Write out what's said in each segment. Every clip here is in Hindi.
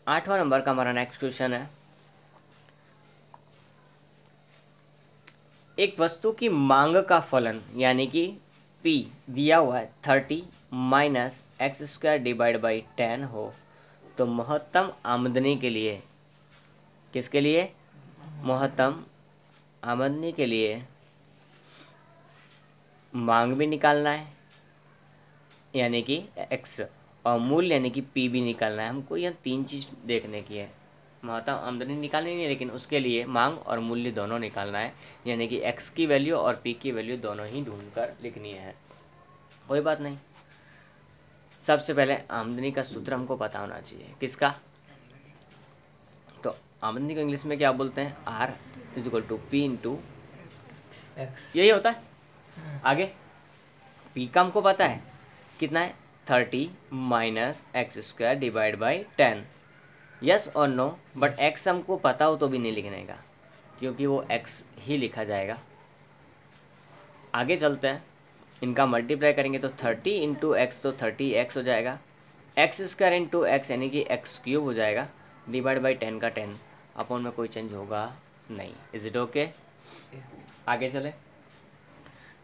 8वां नंबर का हमारा नेक्स्ट क्वेश्चन है, एक वस्तु की मांग का फलन यानी कि P दिया हुआ है 30 minus x square divide by 10 हो तो महत्तम आमदनी के लिए, किसके लिए, महत्तम आमदनी के लिए मांग भी निकालना है यानी कि एक्स, और मूल्य यानी कि पी भी निकालना है। हमको यह तीन चीज़ देखने की है, महत्तम आमदनी निकालनी नहीं है लेकिन उसके लिए मांग और मूल्य दोनों निकालना है, यानी कि एक्स की वैल्यू और पी की वैल्यू दोनों ही ढूंढकर लिखनी है। कोई बात नहीं, सबसे पहले आमदनी का सूत्र हमको पता होना चाहिए। किसका? तो आमदनी को इंग्लिश में क्या बोलते हैं? R is equal to P into x, यही होता है। आगे पी का हमको पता है कितना है, 30 minus x square divide by 10। Yes और नो? बट एक्स हमको पता हो तो भी नहीं लिखने का, क्योंकि वो एक्स ही लिखा जाएगा। आगे चलते हैं, इनका मल्टीप्लाई करेंगे तो 30 इंटू एक्स तो 30x हो जाएगा, एक्स स्क्वायर इंटू एक्स यानी कि एक्स क्यूब हो जाएगा, डिवाइड बाई 10 का 10, अपॉन में कोई चेंज होगा नहीं। Is it okay? आगे चले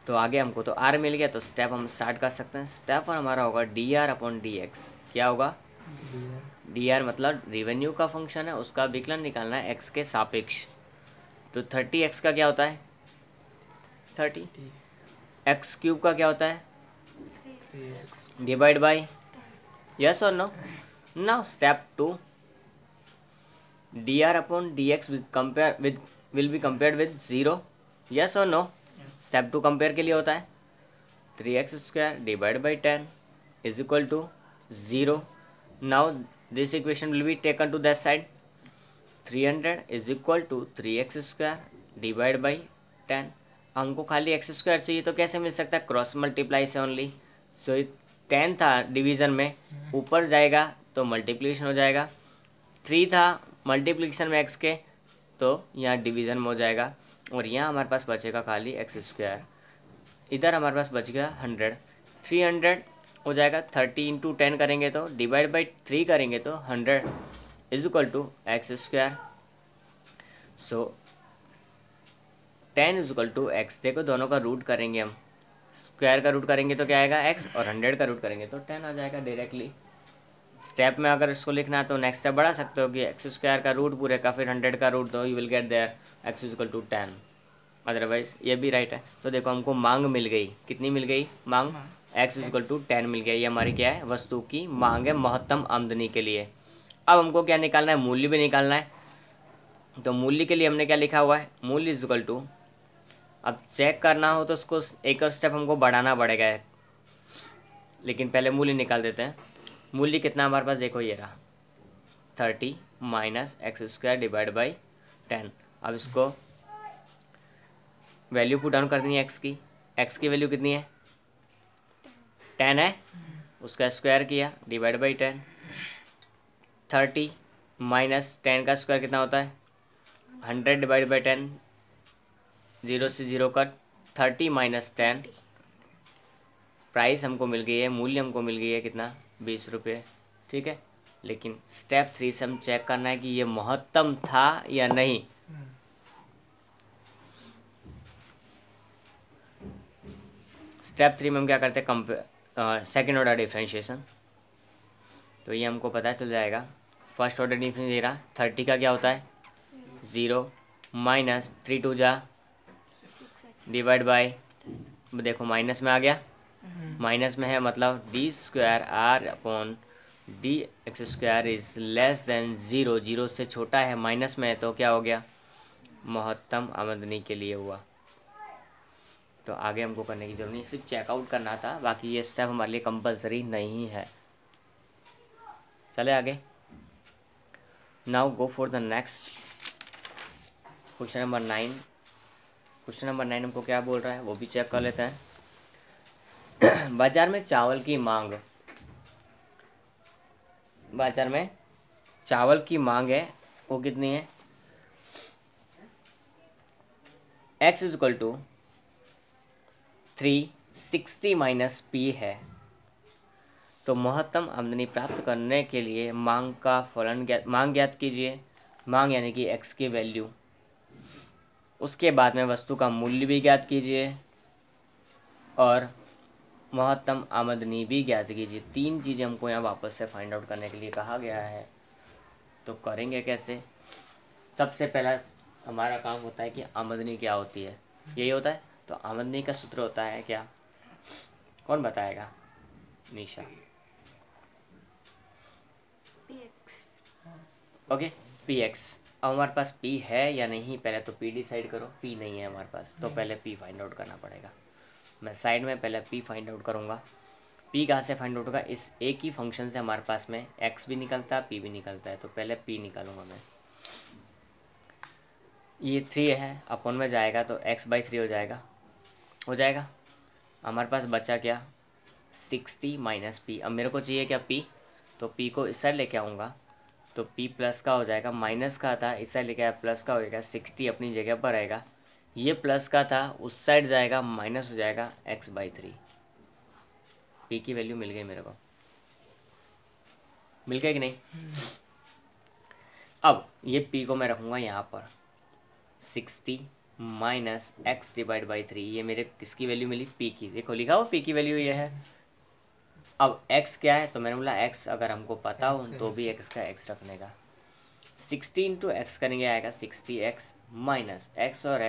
तो आगे हमको तो आर मिल गया, तो स्टेप हम स्टार्ट कर सकते हैं। स्टेप और हमारा होगा D r upon D x. क्या होगा? डी आर मतलब रिवेन्यू का फंक्शन है, उसका विकलन निकालना है एक्स के सापेक्ष। तो 30x का क्या होता है? 30। एक्स क्यूब का क्या होता है? 3x डिवाइड बाई, यस और no? Now step 2, d r upon D x will be compared with 0, yes और नो? स्टेप 2 कंपेयर के लिए होता है 3x square divide by 10 is equal to 0। Now this equation will be taken to that side, 300 is equal to 3x square divide by 10। हमको खाली एक्स स्क्वायर चाहिए तो कैसे मिल सकता है? क्रॉस मल्टीप्लाई से ओनली। सो 10 था डिवीज़न में, ऊपर जाएगा तो मल्टीप्लिकेशन हो जाएगा, 3 था मल्टीप्लिकेशन में एक्स के, तो यहाँ डिवीज़न में हो जाएगा, और यहाँ हमारे पास बचेगा खाली एक्स स्क्वायर। इधर हमारे पास बच गया 100, 300 हो जाएगा, 30 इंटू 10 करेंगे तो डिवाइड बाई 3 करेंगे तो 100 is equal to x square. So 10 is equal to x. देखो दोनों का रूट करेंगे हम, स्क्वायर का रूट करेंगे तो क्या आएगा? एक्स, और 100 का रूट करेंगे तो 10 आ जाएगा डायरेक्टली। स्टेप में अगर इसको लिखना है तो नेक्स्ट स्टेप बढ़ा सकते हो कि एक्स स्क्वायर का रूट पूरे का फिर 100 का रूट, तो you will get there x is equal to 10। Otherwise ये भी राइट है। तो देखो हमको मांग मिल गई, कितनी मिल गई? मांग एक्स इज इक्वल टू 10 मिल गया। ये हमारी क्या है? वस्तु की मांग है महत्तम आमदनी के लिए। अब हमको क्या निकालना है? मूल्य भी निकालना है। तो मूल्य के लिए हमने क्या लिखा हुआ है? मूल्य इज इक्वल टू, अब चेक करना हो तो उसको एक और स्टेप हमको बढ़ाना पड़ेगा, लेकिन पहले मूल्य निकाल देते हैं। मूल्य कितना हमारे पास? देखो ये रहा 30 minus x square divide by 10। अब इसको वैल्यू पुट डाउन कर देनी है एक्स की वैल्यू कितनी है? 10 है, उसका स्क्वायर किया डिवाइड बाई 10। 30 माइनस 10 का स्क्वायर कितना होता है? 100 डिवाइड बाई 10, 0 से 0 कट, 30 माइनस 10। प्राइस हमको मिल गई है, मूल्य हमको मिल गई है कितना? 20 रुपये। ठीक है, लेकिन स्टेप 3 से हम चेक करना है कि ये महत्तम था या नहीं। स्टेप 3 में हम क्या करते हैं? Second order differentiation. तो ये हमको पता चल जाएगा। फर्स्ट ऑर्डर डिफरेंशिएशन दे रहा 30 का क्या होता है? 0 माइनस 3 2 जा डिवाइड बाय, देखो माइनस में आ गया, माइनस में है मतलब d square are upon D x square is less than 0, 0 से छोटा है, माइनस में है, तो क्या हो गया? महत्तम आमदनी के लिए हुआ। तो आगे हमको करने की जरूरत नहीं, सिर्फ चेकआउट करना था, बाकी ये स्टेप हमारे लिए कंपलसरी नहीं है। चले आगे। Now go for the next question number 9। Question number 9 हमको क्या बोल रहा है वो भी चेक कर लेते हैं। बाजार में चावल की मांग, बाजार में चावल की मांग है वो कितनी है? x is equal to 360 minus P है। तो महत्तम आमदनी प्राप्त करने के लिए मांग का फलन मांग ज्ञात कीजिए, मांग यानी कि एक्स की वैल्यू। उसके बाद में वस्तु का मूल्य भी ज्ञात कीजिए और महत्तम आमदनी भी ज्ञात कीजिए। 3 चीज़ें हमको यहाँ वापस से फाइंड आउट करने के लिए कहा गया है। तो करेंगे कैसे? सबसे पहला हमारा काम होता है कि आमदनी क्या होती है, यही होता है। तो आमदनी का सूत्र होता है क्या, कौन बताएगा? निशा। Okay, P X. अब हमारे पास पी है या नहीं, पहले तो पी डिसाइड करो। पी नहीं है हमारे पास, तो पहले पी फाइंड आउट करना पड़ेगा। मैं साइड में पहले पी फाइंड आउट करूँगा। पी कहाँ से फाइंड आउट होगा? इस एक ही फंक्शन से हमारे पास में एक्स भी निकलता है, पी भी निकलता है। तो पहले पी निकालूंगा मैं। ये 3 है, अपॉन में जाएगा तो x/3 हो जाएगा। हमारे पास बचा क्या? 60 माइनस पी। अब मेरे को चाहिए क्या? पी। तो पी को इस साइड लेके आऊँगा तो पी प्लस का हो जाएगा, माइनस का था इस साइड लेके आया प्लस का हो जाएगा। 60 अपनी जगह पर रहेगा, ये प्लस का था उस साइड जाएगा, माइनस हो जाएगा x/3। पी की वैल्यू मिल गई मेरे को, मिल गया कि नहीं? अब ये पी को मैं रखूँगा यहाँ पर, 60 माइनस x/3। ये मेरे किसकी वैल्यू मिली? पी की। देखो लिखा हो पी की वैल्यू ये है। अब x क्या है? तो मैंने बोला x अगर हमको पता हो तो भी x का x रखने का। 60 इंटू एक्स करेंगे आएगा 60x माइनस x और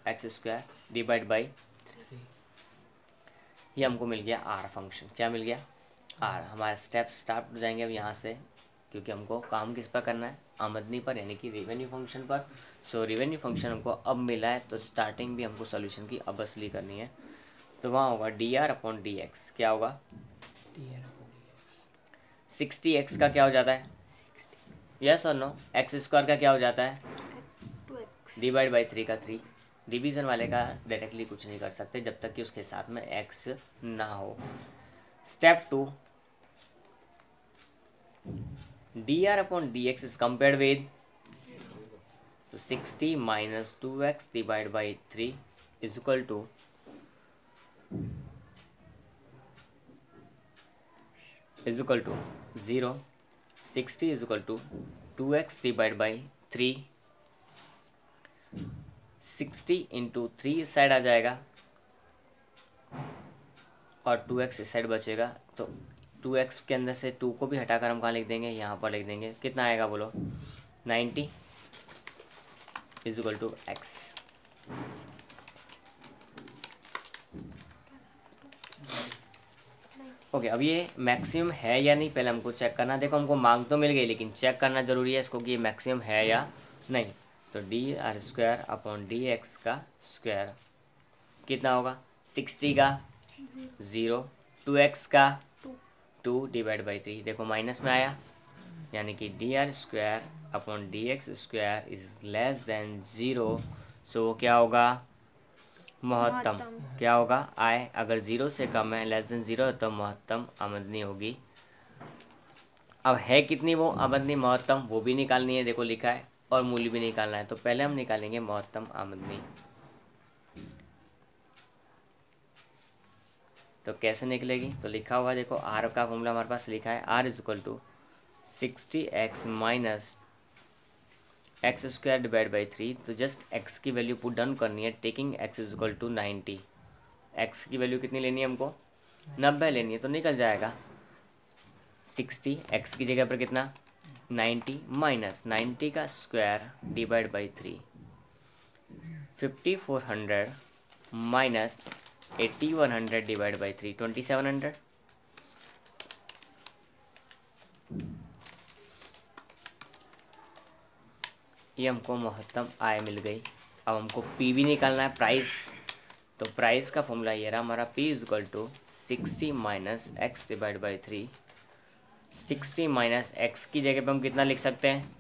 x² डिवाइड बाई, ये हमको मिल गया r फंक्शन। क्या मिल गया? r। हमारे स्टेप स्टार्ट हो जाएंगे अब यहाँ से, क्योंकि हमको काम किस पर करना है? आमदनी पर, यानी कि रेवेन्यू फंक्शन पर। सो रेवेन्यू फंक्शन हमको अब मिला है, तो स्टार्टिंग भी हमको सोल्यूशन की अब असली करनी है। तो वहाँ होगा dr/dx। क्या होगा? 60x का क्या हो जाता है? यस और नो? x² का क्या हो जाता है? डिवाइड बाई 3 का 3। डिवीज़न वाले का डायरेक्टली कुछ नहीं कर सकते जब तक कि उसके साथ में x ना हो। Step 2, dr/dx is compared with, तो 60 minus 2x divide by 3 is equal to 0। 60 is equal to 2x divide by 3। 60 into 3 इस साइड आ जाएगा और 2x इस साइड बचेगा। तो 2x के अंदर से 2 को भी हटाकर हम कहाँ लिख देंगे? यहाँ पर लिख देंगे। कितना आएगा बोलो? 90 is equal to x। Okay, अब ये मैक्सिमम है या नहीं पहले हमको चेक करना। देखो हमको मांग तो मिल गई, लेकिन चेक करना ज़रूरी है इसको कि ये मैक्सिमम है या नहीं। तो dr/dx का स्क्वायर कितना होगा? 60 का 0, 2x का 2 डिवाइड बाई 3। देखो माइनस में आया, यानी कि dr/dx² इज लेस देन 0। सो वो क्या होगा? महत्तम। क्या होगा? आय। अगर 0 से कम है, लेस देन 0 है, तो महत्तम आमदनी होगी। अब है कितनी वो आमदनी महत्तम, वो भी निकालनी है। देखो लिखा है, और मूल्य भी निकालना है। तो पहले हम निकालेंगे महत्तम आमदनी। तो कैसे निकलेगी? तो लिखा हुआ देखो, आर का फॉर्मूला हमारे पास लिखा है, r is equal to 60x minus x² divide by 3। तो जस्ट x की वैल्यू पुट डाउन करनी है, taking x is equal to 90। x की वैल्यू कितनी लेनी है हमको? 90 लेनी है। तो निकल जाएगा 60, x की जगह पर कितना? 90 माइनस 90 का square divide by 3। 5400 minus 8100 divide by 3, 2700। ये हमको महत्तम आय मिल गई। अब हमको पी भी निकालना है, प्राइस। तो प्राइस का फॉर्मूला ये रहा हमारा, P is equal to 60 minus x divide by 3। 60 minus x की जगह पे हम कितना लिख सकते हैं?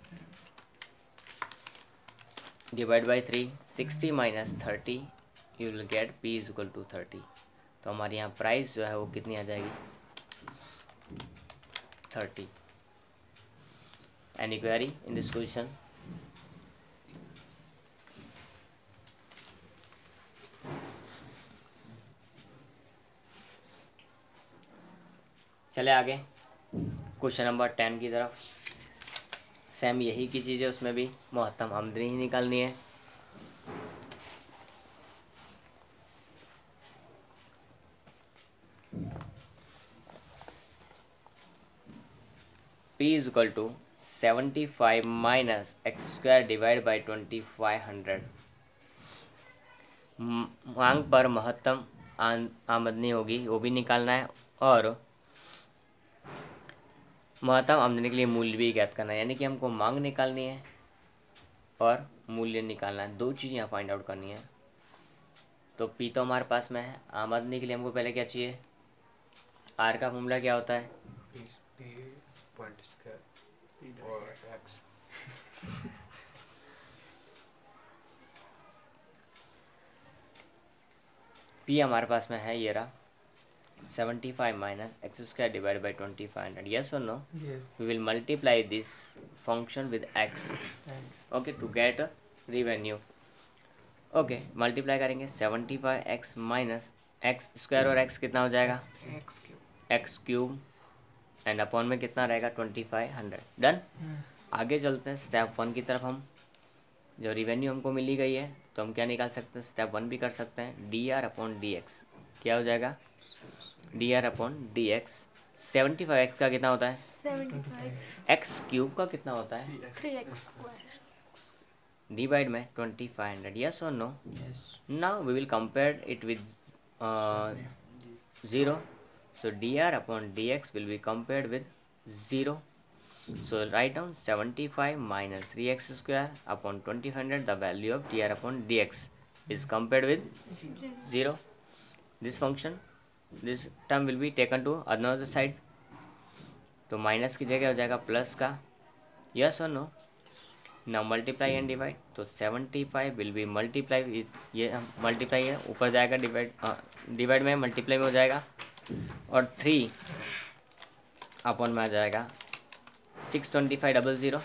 Divide by 3। 60 minus 30, you will get P is equal to 30। तो हमारे यहाँ प्राइस जो है वो कितनी आ जाएगी? 30। Any query in this question? चले आगे क्वेश्चन नंबर 10 की तरफ। सेम यही की चीज़ है, उसमें भी महत्तम आमदनी ही निकालनी है। P is equal to 75 minus x square divide by 2500। मांग पर महत्तम आमदनी होगी वो भी निकालना है, और महत्तम आमदनी के लिए मूल्य भी ज्ञात करना है। यानी कि हमको मांग निकालनी है और मूल्य निकालना है, दो चीज़ यहाँ फाइंड आउट करनी है। तो पी तो हमारे पास में है, आमदनी के लिए हमको पहले क्या चाहिए, आर का फॉर्मूला क्या होता है, पॉइंट स्क्वायर और एक्स। पी हमारे पास में है ये रहा 75 minus x square divide by 2500। Yes और no? Yes. We will multiply this function with X, okay, to get revenue. Okay, multiply करेंगे 75 एक्स माइनस एक्स स्क्वायर, और एक्स कितना हो जाएगा, एक्स क्यूब, एंड अपॉन में कितना रहेगा 2500। डन। आगे चलते हैं स्टेप 1 की तरफ। हम जो रिवेन्यू हमको मिली गई है तो हम क्या निकाल सकते हैं, स्टेप 1 भी कर सकते हैं। D r upon D x क्या हो जाएगा, D r upon D x. 75 x का कितना होता है, 75 एक्स क्यूब का कितना होता है, 3x square. डिवाइड में 2500। यस और no? Yes. Now we will compare it with 0. So dr upon dx will be compared with 0. So write down 75 minus 3x square upon 2500. The value of dr upon dx is compared with 0. This function, this term will be taken to another side. तो माइनस की जगह हो जाएगा प्लस का। यस और no? Now multiply and divide. तो 75 विल बी मल्टीप्लाई विद, ये मल्टीप्लाई है ऊपर जाएगा, डिवाइड में मल्टीप्लाई में हो जाएगा, और 3 अपॉन में आ जाएगा 62500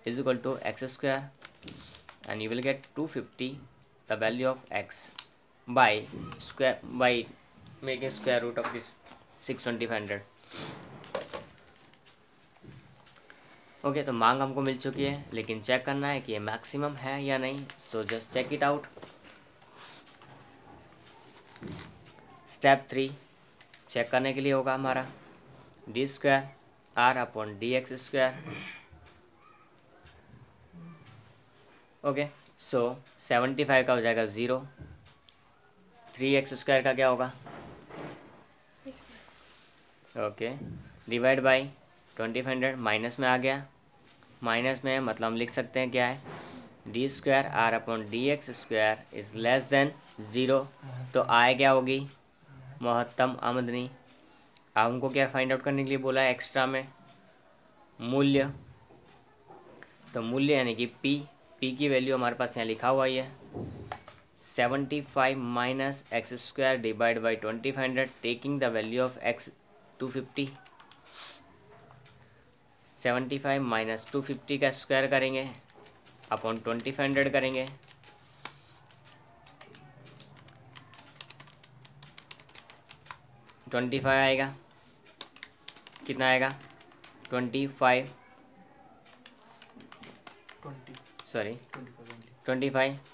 is equal to x square, and you will get 250 the value of x by square, by making square root of this 62500। Okay, तो मांग हमको मिल चुकी है, लेकिन चेक करना है कि ये मैक्सिमम है या नहीं। So just check it out. Step 3 check करने के लिए होगा हमारा D square are upon D x square. Okay, so 75 का हो जाएगा 0, 3x स्क्वायर का क्या होगा, 6x. Okay, divide by 2500, minus में आ गया, माइनस में मतलब हम लिख सकते हैं क्या है, d square are upon D x square is less than 0। तो आय क्या होगी, महत्तम आमदनी। अब हमको क्या फाइंड आउट करने के लिए बोला है एक्स्ट्रा में, मूल्य। तो मूल्य यानी कि पी की वैल्यू हमारे पास यहाँ लिखा हुआ ही है 75 minus x square divide by 2500, taking the value of x 250। 75 minus 250 का स्क्वायर करेंगे अपॉन 2500 करेंगे, $25 आएगा, कितना आएगा 25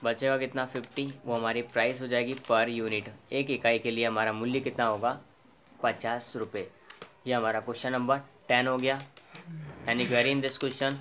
बचेगा कितना 50, वो हमारी प्राइस हो जाएगी पर यूनिट। एक इकाई के लिए हमारा मूल्य कितना होगा 50 रुपये। ये हमारा क्वेश्चन नंबर 10 हो गया। Any query in this question?